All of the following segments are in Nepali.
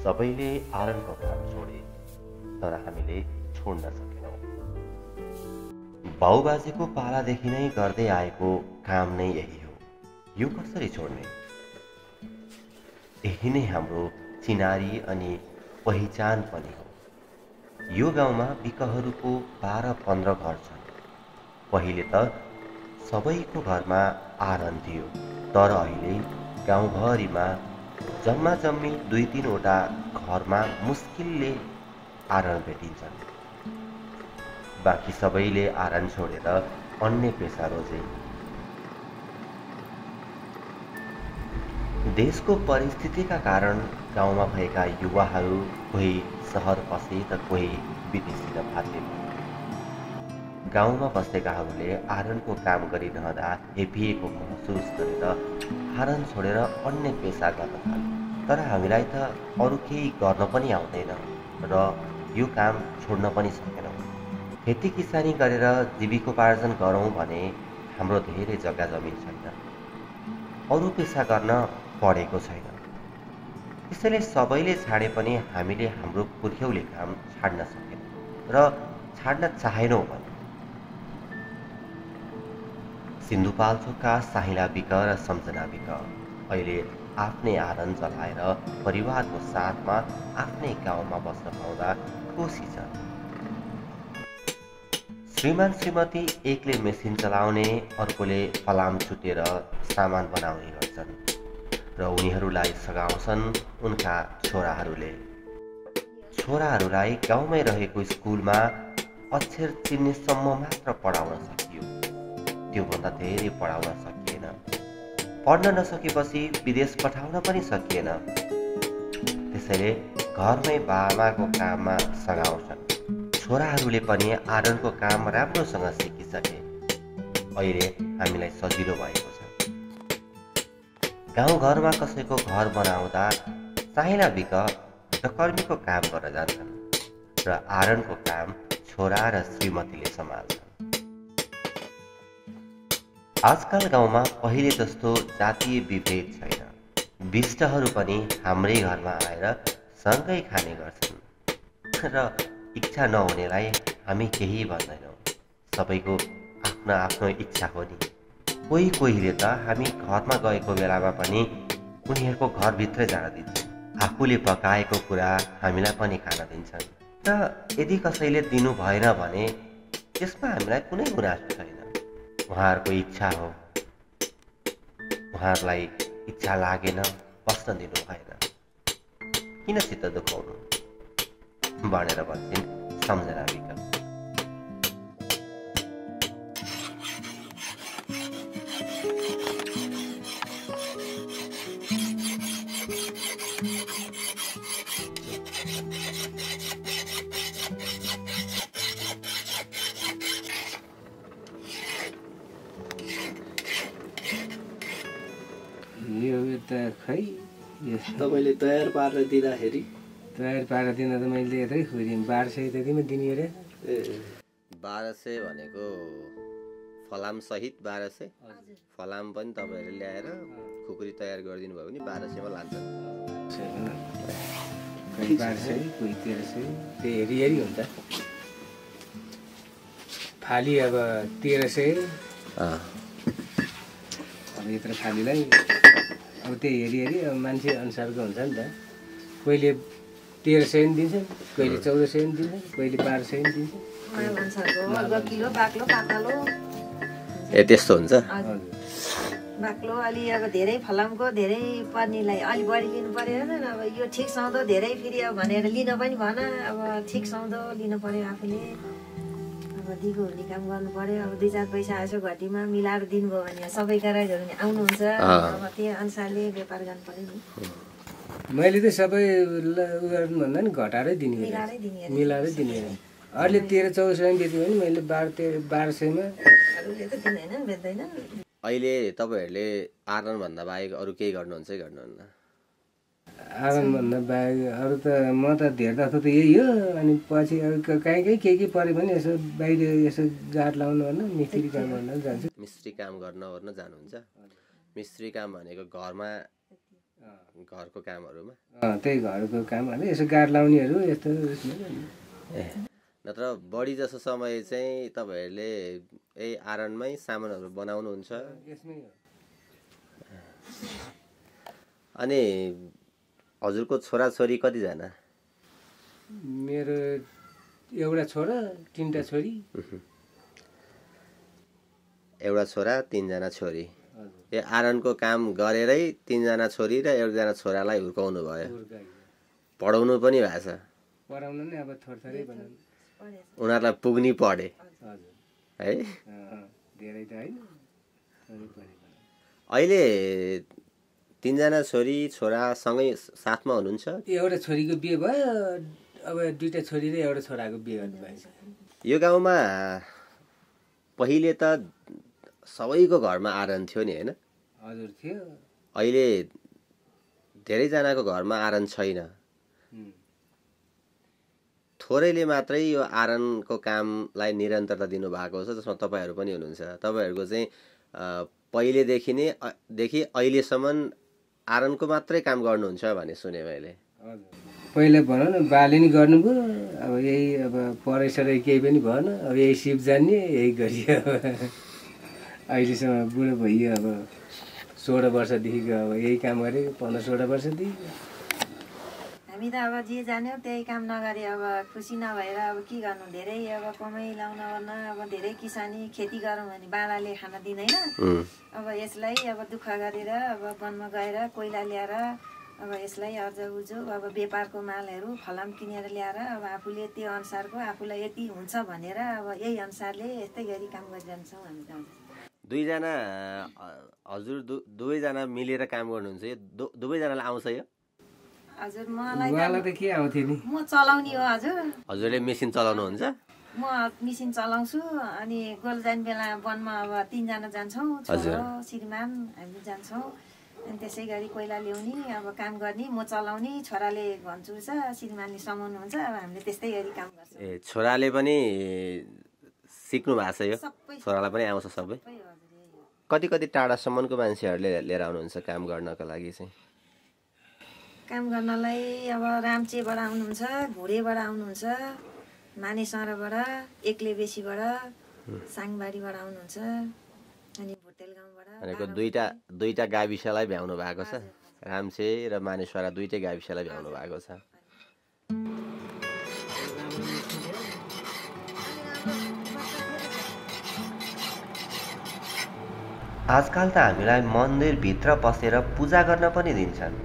सबैले आरनको काम छोडे, तर हामीले छोड्न सकेनौँ। बाउबाजेको पालादेखि नै गर्दै आएको काम नै यही हो। यो कसरी छोड्ने? यही नै हाम्रो चिनारी अनि पहिचान पनि हो। यो गाउँमा बिकहरूको 12-15 घर छन्। पहिले त सबैको घरमा आरन थियो, तर अहिले गाउँभरिमा जम्मा जम्मी 2-3 घरमा मुस्किलले आरन भेटिन्छन्। बाँकी सबैले आरन छोडेर अन्य पेसा रोजे। देशको परिस्थितिका कारण गाउँमा भएका युवाहरू कोही सहर पसे त कोही विदेशी र भाग्य। गाउँमा बसेकाहरूले आरनको काम गरिरहँदा हेपिएको महसुस गरेर आरन छोडेर अन्य पेसा गर्न थाले। तर हामीलाई त अरू केही गर्न पनि आउँदैन र यो काम छोड्न पनि सकेनौँ। खेती किसानी गरेर जीविकोपार्जन गरौँ भने हाम्रो धेरै जग्गा जमिन छैन, अरू पेसा गर्न पढेको छैन। त्यसैले सबैले छाडे पनि हामीले हाम्रो पुर्ख्यौली काम छाड्न सकेनौँ र छाड्न चाहेनौँ पनि। सिन्धुपाल्चोकका साहिला बिक र सम्झना बिक अहिले आफ्नै आरन जलाएर परिवारको साथमा आफ्नै गाउँमा बस्न पाउँदा खुसी छन्। श्रीमान श्रीमती एकले मेसिन चलाउने, अर्कोले फलाम चुटेर सामान बनाउने गर्छन् र उनीहरूलाई सघाउँछन् उनका छोराहरूले। छोराहरूलाई गाउँमै रहेको स्कुलमा अक्षर चिन्नेसम्म मात्र पढाउन सकियो, त्योभन्दा धेरै पढाउन सकिएन। पढ्न नसकेपछि विदेश पठाउन पनि सकिएन। त्यसैले घरमै बाबाको काममा सघाउँछन्। छोराहरूले पनि आरनको काम राम्रोसँग सिकिसके। अहिले हामीलाई सजिलो भएको छ। गाउँघरमा कसैको घर बनाउँदा साहिला बिक कर्मीको काम गर्न जान्छन् र आरनको काम छोरा र श्रीमतीले सम्हाल्छन्। आजकल गाउँमा पहिले जस्तो जातीय विभेद छैन। विष्टहरू पनि हाम्रै घरमा आएर सँगै खाने गर्छन् र इच्छा नहुनेलाई हामी केही भन्दैनौँ। सबैको आफ्नो आफ्नो इच्छा हो नि। कोहीले त हामी घरमा गएको बेलामा पनि उनीहरूको घरभित्रै जान दिन्छन्। आफूले पकाएको कुरा हामीलाई पनि खान दिन्छन् र यदि कसैले दिनु भएन भने त्यसमा हामीलाई कुनै गुनासो छैन। उहाँहरूको इच्छा हो, उहाँहरूलाई इच्छा लागेन बस्न दिनु भएन, किन चित्त दुखाउनु भनेर भन्छन् सम्झना बिक। यो त खै तपाईँले तयार पारेर दिँदाखेरि त मैले यतै खुदिएँ। 1200 त्यतिमा दिने अरे। 1200 भनेको फलाम सहित 1200। फलाम पनि तपाईँहरूले ल्याएर खुकुरी तयार गरिदिनु भयो भने 1200 मा लान्छन्। कोही 1200 कोही 1300 त्यो हेरी हुन्छ। फाली अब 1300 अब यत्रो फालीलाई अब त्यो हेरी अब मान्छे अनुसारको हुन्छ नि त। कोहीले 1300 नि दिन्छ, कोहीले 1400 नि दिन्छ, कोहीले 1200 नि दिन्छ। ए त्यस्तो हुन्छ। बाक्लो अलि अब धेरै फलामको धेरै पर्नेलाई अलि बढी लिनु पर्यो नि। अब यो ठिक सौदो धेरै फेरि अब भनेर लिन पनि भन। अब ठिक सौदो लिनु पर्यो आफूले। अब दिगो हुने काम गर्नु पर्यो। अब 2-4 पैसा यसो घटीमा मिलाएर दिनुभयो भने सबैका राइजहरू नि आउनुहुन्छ। अब त्यो अनुसारले व्यापार गर्नु पर्यो नि। मैले त सबै भन्दा नि घटाएरै दिने, मिलाएरै दिने। अहिले 1300-1400 बेच्यो भने मैले 1200 मा अरूले त दिँदैनन्, बेच्दैनन्। अहिले तपाईहरुले आर्नन भन्दा बाहेक अरु केही गर्नुहुन्छ कि गर्नुहुन्न? आँगनभन्दा बाहेक अरू त म त धेर जस्तो त यही हो। अनि पछि अरू कहीँ के पऱ्यो भने यसो बाहिर यसो गाड लाउनु ओर्नु मिस्त्री काम गर्न जान्छु। मिस्त्री काम गर्न ओर्न जानुहुन्छ? मिस्त्री काम भनेको घरमा घरको कामहरूमा? त्यही घरको काम भने यसो गाड लाउनेहरू यस्तो। ए नत्र बढी जसो समय चाहिँ तपाईँहरूले यही आरनमै सामानहरू बनाउनुहुन्छ? यसमै हो। अनि हजुरको छोराछोरी कतिजना? मेरो एउटा छोरा 3टा छोरी। एउटा छोरा 3जना छोरी। यो आरनको काम गरेरै 3जना छोरी र 1जना छोरालाई हुर्काउनु भयो। पढाउनु पनि भएको छ? पढाउनु नै अब थोरै बनाउनु। उनीहरूलाई पुग्नी पढे है? धेरै त होइन। अहिले 3जना छोरी छोरा सँगै साथमा हुनुहुन्छ? एउटा छोरीको बिहे भयो। अब 2टा छोरी र एउटा छोराको बिहे गर्नुभएको छ। यो गाउँमा पहिले त सबैको घरमा आरन थियो नि होइन? हजुर थियो। अहिले धेरैजनाको घरमा आरन छैन। थोरैले मात्रै यो आरनको कामलाई निरन्तरता दिनुभएको छ, जसमा तपाईँहरू पनि हुनुहुन्छ। तपाईँहरूको चाहिँ पहिलेदेखि नै देखि अहिलेसम्म आरनको मात्रै काम गर्नुहुन्छ भने सुने मैले। पहिला भनौँ न बाले नि गर्नुभयो। अब यही अब पढाइसराइ केही पनि भएन। अब यही सिप जान्ने यही गरियो। अहिलेसम्म बुढो भइयो। अब 16 वर्षदेखिको अब यही काम गरेको 15-16 वर्षदेखि। हामी त अब जे जान्यो त्यही काम नगरे अब खुसी नभएर अब के गर्नु। धेरै अब कमाइ लाउन ओर्न अब धेरै किसानी खेती गरौँ भने बालाले खान दिँदैन। अब यसलाई अब दुःख गरेर अब वनमा गएर कोइला ल्याएर अब यसलाई अर्जउजो अब व्यापारको मालहरू फलाम किनेर ल्याएर अब आफूले त्यो अनुसारको आफूलाई यति हुन्छ भनेर अब यही अनुसारले यस्तै गरी काम गरिरहन्छौँ हामी त। दुईजना हजुर दुवैजना मिलेर काम गर्नुहुन्छ? यो दुवैजनालाई आउँछ यो? हजुर मलाई त के आउँथ्यो नि। म चलाउने हो हजुर। हजुरले मेसिन चलाउनुहुन्छ? म मेसिन चलाउँछु। अनि गोल जाने बेला वनमा अब 3जना जान्छौँ। छोरो श्रीमान हामी जान्छौँ। अनि त्यसै गरी कोइला ल्याउने अब काम गर्ने म चलाउने, छोराले घन चुर्छ, श्रीमानले समाउनुहुन्छ। अब हामीले त्यस्तै गरी काम गर्छौँ। ए छोराले पनि सिक्नु भएको छ यो? छोरालाई पनि आउँछ सबै? कति टाढासम्मको मान्छेहरूले लिएर आउनुहुन्छ काम गर्नको लागि चाहिँ? काम गर्नलाई अब रामचेबाट आउनुहुन्छ, घोडेबाट आउनुहुन्छ, मानेसरबाट, एक्ले बेसीबाट, साङबारीबाट आउनुहुन्छ, अनि भुटेल गाउँबाट। भनेको दुईटा गाविसलाई भ्याउनु भएको छ? रामचे र मानेसरा दुईटै गाविसलाई भ्याउनु भएको छ। आजकल त हामीलाई मन्दिरभित्र पसेर पूजा गर्न पनि दिन्छन्।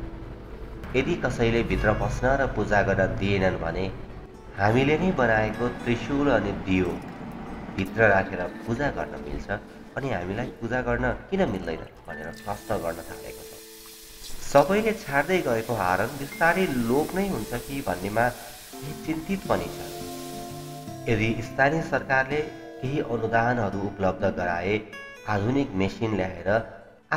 यदि कसैले भित्र पस्न र पूजा गर्न दिएनन् भने हामीले नै बनाएको त्रिशूल अनि दियो भित्र राखेर पूजा गर्न मिल्छ। अनि हामीलाई पूजा गर्न किन मिल्दैन भनेर प्रश्न गर्न थालेको छ। सबैले छाड्दै गएको आरन बिस्तारै लोप नै हुन्छ कि भन्नेमा चिन्तित पनि छ। यदि स्थानीय सरकारले केही अनुदानहरू उपलब्ध गराए आधुनिक मेसिन ल्याएर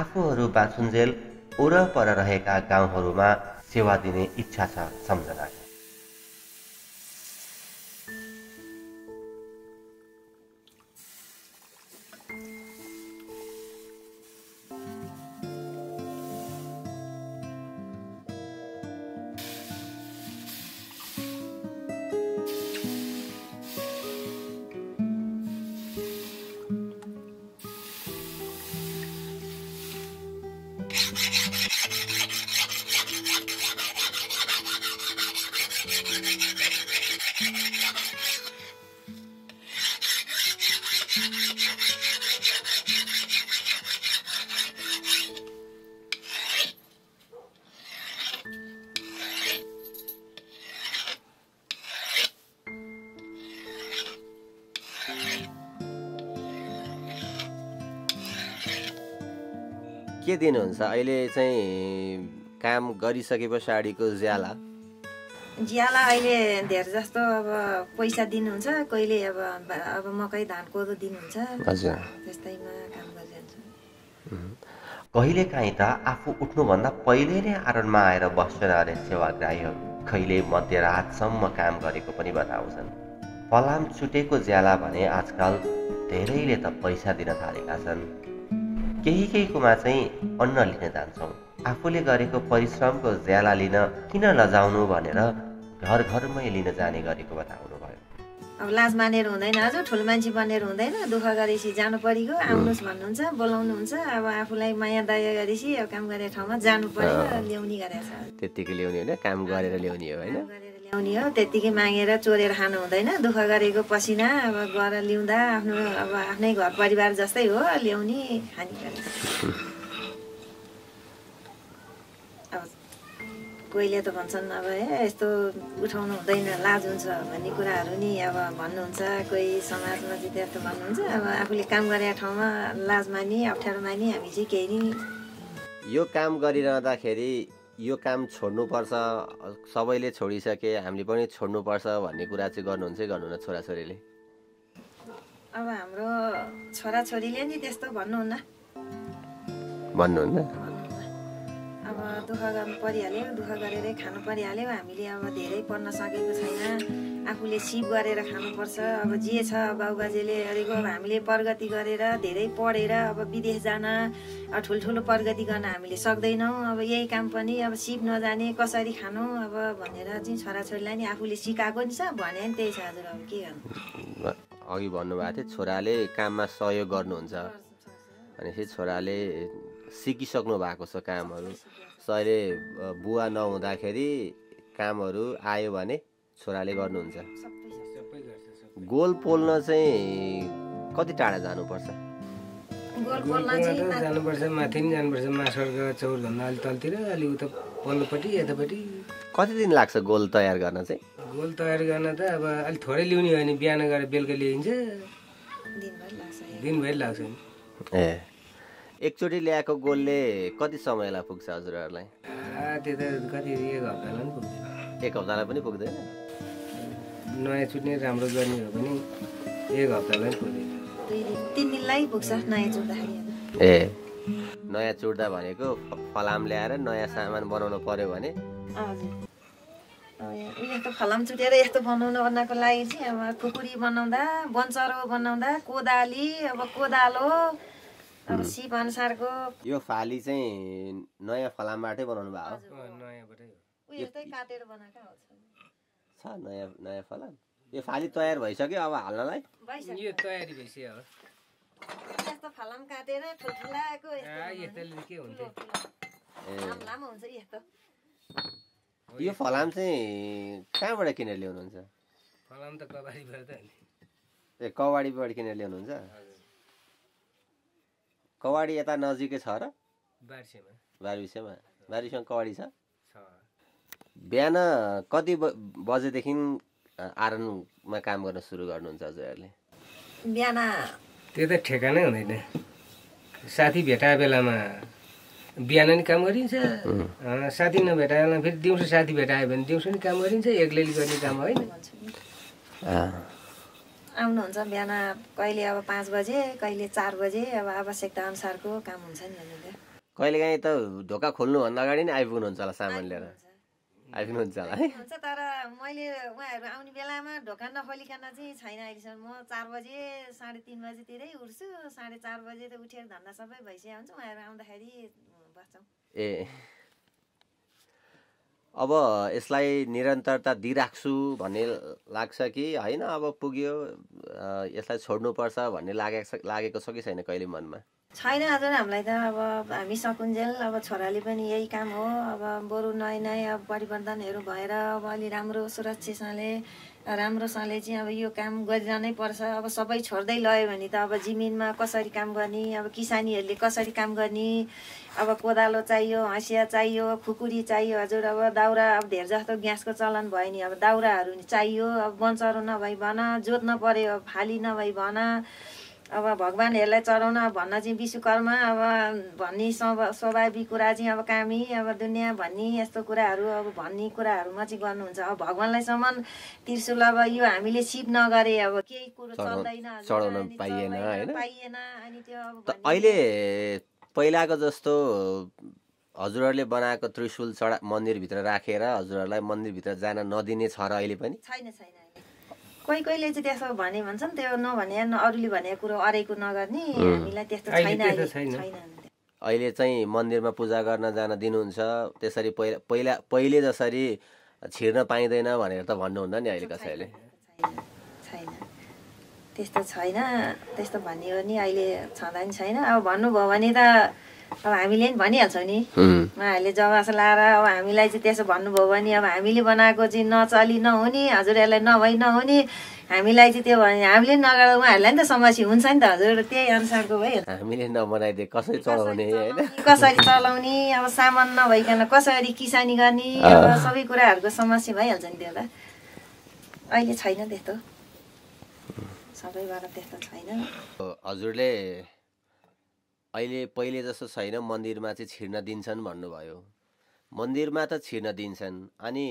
आफूहरू बाछुन्जेल वरपर रहेका गाउँहरूमा सेवा दिने इच्छा छ सम्झना। के दिनुहुन्छ अहिले चाहिँ काम गरिसके पछाडिको ज्याला? ज्याला अहिले धेर जस्तो अब पैसा दिनुहुन्छ, कहिले अब मकै धान कोदो दिनुहुन्छ। हजुर त्यस्तैमा काम गरिरहन्छ। कहिलेकाहीँ त आफू उठ्नुभन्दा पहिले नै आरोनमा आएर बस्छन् अरे सेवाग्राहीहरू। कहिले मध्यरातसम्म काम गरेको पनि बताउँछन्। फलाम छुटेको ज्याला भने आजकल धेरैले त पैसा दिन थालेका छन्। केहीकोमा चाहिँ अन्न लिन जान्छौँ। आफूले गरेको परिश्रमको ज्याला लिन किन लजाउनु भनेर घर घरमै लिन जाने गरेको बताउनु भयो। अब लाज मानेर हुँदैन, हजुर ठुलो मान्छे बनेर हुँदैन। दुःख गरेपछि जानु परेको, आउनुहोस् भन्नुहुन्छ, बोलाउनुहुन्छ। अब आफूलाई माया दया गरेपछि अब काम गरेर ठाउँमा जानु पर्यो, ल्याउने गरेको छ। त्यत्तिकै ल्याउने होइन, काम गरेर ल्याउने हो होइन। ल्याउने हो, त्यत्तिकै मागेर चोरेर खानु हुँदैन। दुःख गरेको पसिना अब गएर ल्याउँदा आफ्नो अब आफ्नै घर परिवार जस्तै हो, ल्याउने खाने गरेको। अब कोहीले त भन्छन् अब यस्तो उठाउनु हुँदैन, लाज हुन्छ भन्ने कुराहरू नि अब भन्नुहुन्छ। कोही समाजमा चाहिँ त्यस्तो भन्नुहुन्छ। अब आफूले काम गरेको ठाउँमा लाज माने, अप्ठ्यारो माने हामी चाहिँ केही नि। यो काम गरिरहँदाखेरि यो काम छोड्नुपर्छ, सबैले छोडिसके हामीले पनि छोड्नुपर्छ भन्ने कुरा चाहिँ गर्नुहुन्छ कि गर्नुहुन्न छोराछोरीले? अब हाम्रो छोराछोरीले नि त्यस्तो भन्नुहुन्न। भन्नुहुन्न? अब दुःख गर्नु परिहाल्यो, दुःख गरेरै खानु परिहाल्यो। हामीले अब धेरै पढ्न सकेको छैन, आफूले सिप गरेर खानुपर्छ। अब जे छ बाबुबाजेले गरेको, अब हामीले प्रगति गरेर धेरै पढेर अब विदेश जान, अब ठुल्ठुलो प्रगति गर्न हामीले सक्दैनौँ। अब यही काम पनि अब सिप नजाने कसरी खानु अब भनेर चाहिँ छोराछोरीलाई नि आफूले सिकाएको नि छ भने नि त्यही छ हजुर। अब के गर्नु, अघि भन्नुभएको थियो छोराले काममा सहयोग गर्नुहुन्छ भनेपछि छोराले सिकिसक्नु भएको छ कामहरू। सहिले बुवा नहुँदाखेरि कामहरू आयो भने छोराले गर्नुहुन्छ। गोल पोल्न चाहिँ कति टाढा जानुपर्छ? जानुपर्छ, माथि नि जानुपर्छ, मासर्ग चौरभन्दा अलि तलतिर, अलि उता पल्लोपट्टि यतापट्टि। कति दिन लाग्छ गोल तयार गर्न चाहिँ? गोल तयार गर्न त अब अलिक थोरै ल्याउने हो भने बिहान गएर बेलुका ल्याइन्छ, दिनभरि लाग्छ नि। ए एकचोटि ल्याएको गोलले कति समयलाई पुग्छ हजुरहरूलाई? त्यो त कति 1 हप्तालाई पनि पुग्दैन। 1 हप्तालाई पनि पुग्दैन? नयाँ चुट्ने राम्रो गर्ने हो भने 1 हप्तालाई पनि पुग्दैन, 2-3 दिनलाई पुग्छ नयाँ चुट्दाखेरि। ए नयाँ चुट्दा भनेको फलाम ल्याएर नयाँ सामान बनाउनु पर्यो भने? हजुर। यस्तो फलाम चुटेर यस्तो बनाउनु भन्नको लागि चाहिँ अब खुकुरी बनाउँदा, बन्चरो बनाउँदा, कोदाली, अब कोदालो, अब सिप अनुसारको। यो फाली चाहिँ नयाँ फलामबाटै बनाउनु भएको? नयाँबाटै हो। यस्तै काटेर बनाएको छ नयाँ फलाम। यो फाली तयार भइसक्यो अब हाल्नलाई? यो तयारी भइसक्यो अब। यस्तो फलाम काटेर ठुल्ठुलाको यस्तोले के हुन्थ्यो? लामो हुन्छ यस्तो। यो फलाम चाहिँ कहाँबाट किनेर ल्याउनुहुन्छ? फलाम त कबाडीबाट त नि। ए कवाडीबाट किनेर ल्याउनुहुन्छ? कवाडी यता नजिकै छ र? बारबिसेमा। बारबिसेमा कवाडी छ? बिहान कति बजेदेखि आरनमा काम गर्न सुरु गर्नुहुन्छ हजुरहरूले? बिहान त्यो त ठेगानै हुँदैन। साथी भेटाए बेलामा बिहान नि काम गरिन्छ, साथी नभेटाए बेलामा फेरि दिउँसो साथी भेटायो भने दिउँसो नि काम गरिन्छ। एक्लै गर्ने काम होइन। आउनुहुन्छ बिहान कहिले अब 5 बजे, कहिले 4 बजे, अब आवश्यकता अनुसारको काम हुन्छ नि हजुर। कहिलेकाहीँ त ढोका खोल्नुभन्दा अगाडि नै आइपुग्नुहुन्छ होला सामान लिएर? आइपुग्नुहुन्छ होला है? हुन्छ, तर मैले उहाँहरू आउने बेलामा ढोका नखोलिकन चाहिँ छैन अहिलेसम्म। म 4 बजे 3:30 बजेतिरै उठ्छु। 4:30 बजे त उठेर धन्दा सबै भइसकेको हुन्छ। उहाँहरू आउँदाखेरि बस्छौँ। ए अब यसलाई निरन्तरता दिइराख्छु भन्ने लाग्छ कि होइन? अब पुग्यो यसलाई छोड्नुपर्छ भन्ने लागेको छ कि छैन कहिले मनमा? छैन हजुर, हामीलाई त अब हामी सकुन्जेल अब छोराले पनि यही काम हो। अब बरु नयाँ अब परिवर्तनहरू भएर अब अलि राम्रो सुरक्षितसँगले राम्रोसँगले चाहिँ अब यो काम गरिरहनै पर्छ। अब सबै छोड्दै लयो भने त अब जमिनमा कसरी काम गर्ने, अब किसानीहरूले कसरी काम गर्ने। अब कोदालो चाहियो, हँसिया चाहियो, खुकुरी चाहियो हजुर। अब दाउरा अब धेर जस्तो ग्यासको चलन भयो नि, अब दाउराहरू चाहियो। अब बन्चरो नभई भन, जोत्न पर्यो, अब फाली नभई भन। अब भगवान्हरूलाई चढाउन भन्न चाहिँ विश्वकर्मा अब भन्ने स्वाभाविक कुरा चाहिँ अब कामी अब दुनियाँ भन्ने यस्तो कुराहरू अब भन्ने कुराहरूमा चाहिँ गर्नुहुन्छ। अब भगवान्लाई सम्म त्रिशूल अब यो हामीले सिप नगरे अब केही कुरो चल्दैन, चढाउन पाइएन होइन? पाइएन। अनि त्यो अब अहिले पहिलाको जस्तो हजुरहरूले बनाएको त्रिशूल मन्दिरभित्र राखेर हजुरहरूलाई मन्दिरभित्र जान नदिने छ र अहिले पनि? छैन छैन अहिले। कोही कोहीले चाहिँ त्यसो भने भन्छन्, त्यो नभने अरूले भनेको कुरो अरेको नगर्ने। हामीलाई त्यस्तो छैन अहिले। अहिले चाहिँ मन्दिरमा पूजा गर्न जान दिनुहुन्छ? त्यसरी पहिले जसरी छिर्न पाइँदैन भनेर त भन्नुहुन्न नि अहिले कसैले? छैन त्यस्तो छैन। त्यस्तो भन्ने हो नि अहिले छँदा नि छैन। अब भन्नुभयो भने त अब हामीले नि भनिहाल्छौँ नि। उहाँहरूले जवास लाएर अब हामीलाई चाहिँ त्यसो भन्नुभयो भने अब हामीले बनाएको चाहिँ नचली नहुने, हजुरहरूलाई नभई नहुने, हामीलाई चाहिँ त्यो भने हामीले नगर्दा उहाँहरूलाई नि त समस्या हुन्छ नि त हजुर। त्यही अनुसारको भइहाल्छ। हामीले नबनाइदिए कसरी चलाउने होइन? कसरी चलाउने, अब सामान नभइकन कसरी किसानी गर्ने, अब सबै कुराहरूको समस्या भइहाल्छ नि त्यो त। अहिले छैन त्यस्तो, सबैबाट त्यस्तो छैन। हजुरले अहिले पहिले जस्तो छैन मन्दिरमा चाहिँ छिर्न दिन्छन् भन्नुभयो। मन्दिरमा त छिर्न दिन्छन्, अनि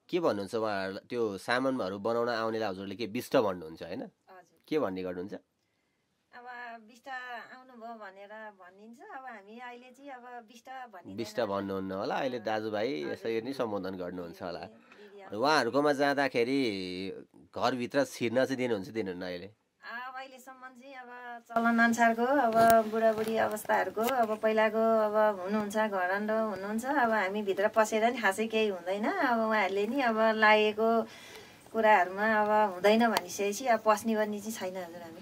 के भन्नुहुन्छ उहाँहरूलाई? त्यो सामानहरू बनाउन आउनेलाई हजुरले के बिष्ट भन्नुहुन्छ होइन? के भन्ने गर्नुहुन्छ? अब बिष्ट आउनुभयो भनेर भनिन्छ। अब हामी अहिले चाहिँ अब बिष्ट भन्नुहुन्न होला, अहिले दाजुभाइ यसरी नै सम्बोधन गर्नुहुन्छ होला। उहाँहरूकोमा जाँदाखेरि घरभित्र छिर्न चाहिँ दिनुहुन्छ दिनुहुन्न अहिले? अब अहिलेसम्म चाहिँ अब चलन अनुसारको अब बुढाबुढी अवस्थाहरूको अब पहिलाको अब हुनुहुन्छ, घरन्डो हुनुहुन्छ, अब हामी भित्र पसेर नि खासै केही हुँदैन। अब उहाँहरूले नि अब लागेको कुराहरूमा अब हुँदैन भनिसकेपछि अब पस्ने गर्ने चाहिँ छैन हजुर हामी।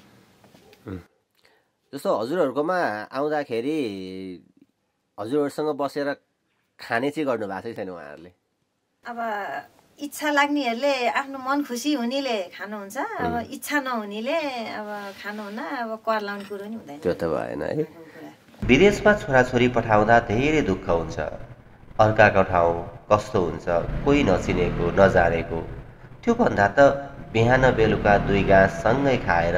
जस्तो हजुरहरूकोमा आउँदाखेरि हजुरहरूसँग बसेर खाने चाहिँ गर्नु भएको छैन उहाँहरूले? अब इच्छा लाग्नेहरूले आफ्नो मन खुसी हुनेले खानुहुन्छ, अब इच्छा नहुनेले अब खानुहुन्न। अब कर लाउने कुरो नि हुँदैन। त्यो त भएन है। विदेशमा छोराछोरी पठाउँदा धेरै दुःख हुन्छ। अर्काको ठाउँ कस्तो हुन्छ, कोही नचिनेको नजानेको। त्योभन्दा त बिहान बेलुका 2 गाँस सँगै खाएर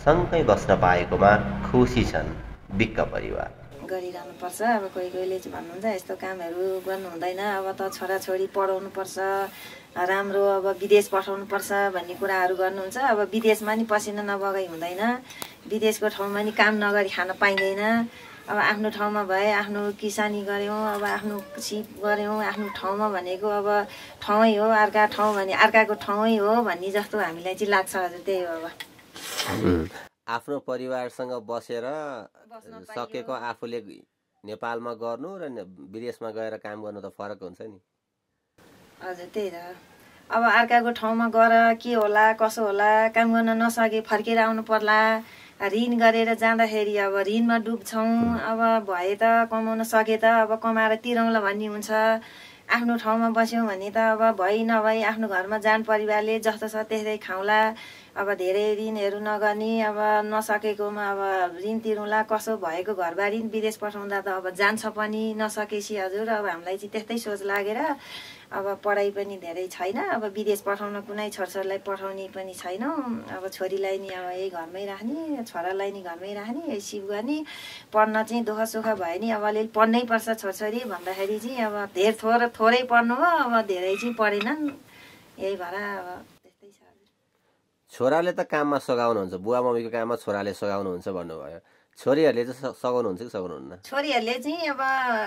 सँगै बस्न पाएकोमा खुसी छन् बिक्क परिवार। गरिरहनुपर्छ। अब कोही कोहीले चाहिँ भन्नुहुन्छ यस्तो कामहरू गर्नु हुँदैन, अब त छोराछोरी पढाउनुपर्छ, राम्रो अब विदेश पठाउनुपर्छ भन्ने कुराहरू गर्नुहुन्छ। अब विदेशमा नि पसिना नबगाई हुँदैन, विदेशको ठाउँमा नि काम नगरी खान पाइँदैन। अब आफ्नो ठाउँमा भए आफ्नो किसानी गऱ्यौँ, अब आफ्नो सिप गऱ्यौँ, आफ्नो ठाउँमा भनेको अब ठाउँै हो, अर्का ठाउँ भने अर्काको ठाउँै हो भन्ने जस्तो हामीलाई चाहिँ लाग्छ हजुर। त्यही हो अब आफ्नो परिवारसँग बसेर सकेको आफूले नेपालमा गर्नु र विदेशमा गएर काम गर्नु त फरक हुन्छ नि हजुर। त्यही त अब अर्काको ठाउँमा गएर के होला कसो होला, काम गर्न नसके फर्केर आउनु पर्ला, ऋण गरेर जाँदाखेरि अब ऋणमा डुब्छौँ। अब भए त कमाउन सके त अब कमाएर तिरौँला भन्ने हुन्छ। आफ्नो ठाउँमा बस्यौँ भने त अब भइ नभई आफ्नो घरमा जान परिवारले जस्तो छ त्यस्तै खाउँला। अब धेरै ऋणहरू नगर्ने, अब नसकेकोमा अब ऋण तिरौँला, कसो भएको घरबारी विदेश पठाउँदा त अब जान्छ पनि नसकेपछि हजुर। अब हामीलाई चाहिँ त्यस्तै सोच लागेर अब पढाइ पनि धेरै छैन, अब विदेश पठाउन कुनै छोरछोरीलाई पठाउने पनि छैनौँ। अब छोरीलाई नि अब यही घरमै राख्ने, छोरालाई नि घरमै राख्ने, यही सिप गर्ने। पढ्न चाहिँ दुःख सुख भयो नि अब अलिअलि पढ्नै पर्छ छोरछोरी भन्दाखेरि चाहिँ अब थोरै पढ्नु हो, अब धेरै चाहिँ पढेनन्। यही भएर अब त्यस्तै छ। छोराले त काममा सघाउनुहुन्छ, बुवा मम्मीको काममा छोराले सघाउनुहुन्छ भन्नुभयो। छोरीहरूले चाहिँ सघाउनुहुन्छ कि सघाउनुहुन्न? छोरीहरूले चाहिँ अब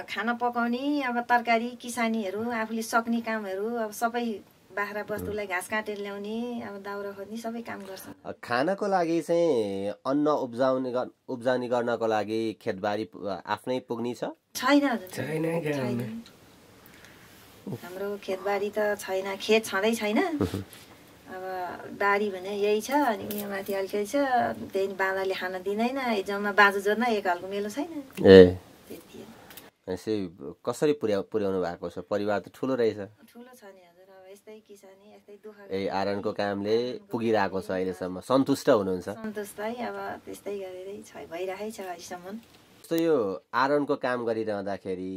खाना पकाउने, अब तरकारी किसानीहरू आफूले सक्ने कामहरू, अब सबै बाख्रा बस्तुलाई घाँस काटेर ल्याउने, अब दाउरा खोज्ने सबै काम गर्छ। खानको लागि चाहिँ अन्न उब्जाउने गर्नको लागि खेतबारी आफ्नै पुग्ने छ? छैन हाम्रो खेतबारी त छैन, खेत छँदै छैन। अब बारी भने यही छ, अनि यहाँ माथि अलिकति छ, त्यही बाँधाले खान दिँदैन। जम्मा बाँझो जोड्न एक हालको मेलो छैन। यसै कसरी पुर्याउनु भएको छ? परिवार त ठुलो रहेछ। ठुलो छ नि हजुर। अब यस्तै किसानी यस्तै दुःख आरनको कामले पुगिरहेको छ अहिलेसम्म। सन्तुष्ट हुनुहुन्छ? सन्तुष्ट है, अब त्यस्तै गरेरै भइरहेकै छ अहिलेसम्म। जस्तो यो आरनको काम गरिरहँदाखेरि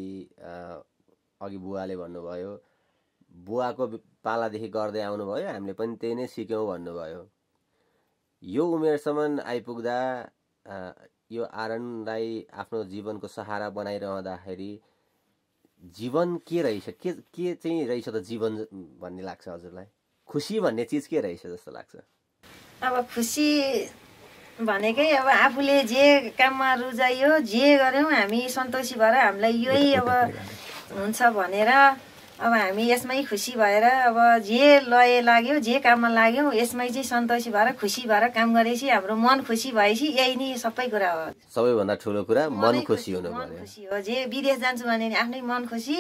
अघि बुवाले भन्नुभयो, बुवाको पालादेखि गर्दै आउनुभयो, हामीले पनि त्यही नै सिक्यौँ भन्नुभयो। यो उमेरसम्म आइपुग्दा यो आरनलाई आफ्नो जीवनको सहारा बनाइरहँदाखेरि जीवन के रहेछ, के चाहिँ रहेछ त जीवन भन्ने लाग्छ हजुरलाई? खुसी भन्ने चिज के रहेछ जस्तो लाग्छ? अब खुसी भनेकै अब आफूले जे काममा रुचाइयो जे गर्यौँ हामी सन्तोषी भएर हामीलाई यही अब हुन्छ भनेर अब हामी यसमै खुसी भएर अब जे लय लाग्यो जे काममा लाग्यौँ यसमै चाहिँ सन्तोषी भएर खुसी भएर काम गरेपछि हाम्रो मन खुसी भएपछि यही नै सबै कुरा हो। सबैभन्दा ठुलो कुरा मन खुसी हुनु मन पर्यो। खुसी हो। जे विदेश जान्छु भने नि आफ्नै मन खुसी,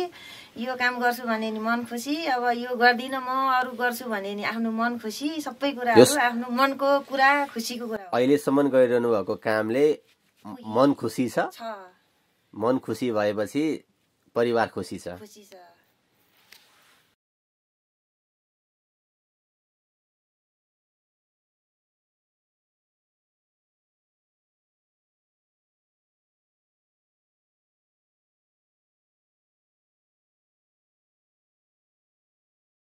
यो काम गर्छु भने नि मन खुसी, अब यो गर्दिनँ म अरू गर्छु भने नि आफ्नो मन खुसी, सबै कुराहरू आफ्नो मनको कुरा खुसीको कुरा हो। अहिलेसम्म गरिरहनु भएको कामले मन खुसी छ। मन खुसी भएपछि परिवार खुसी छ। खुसी छ।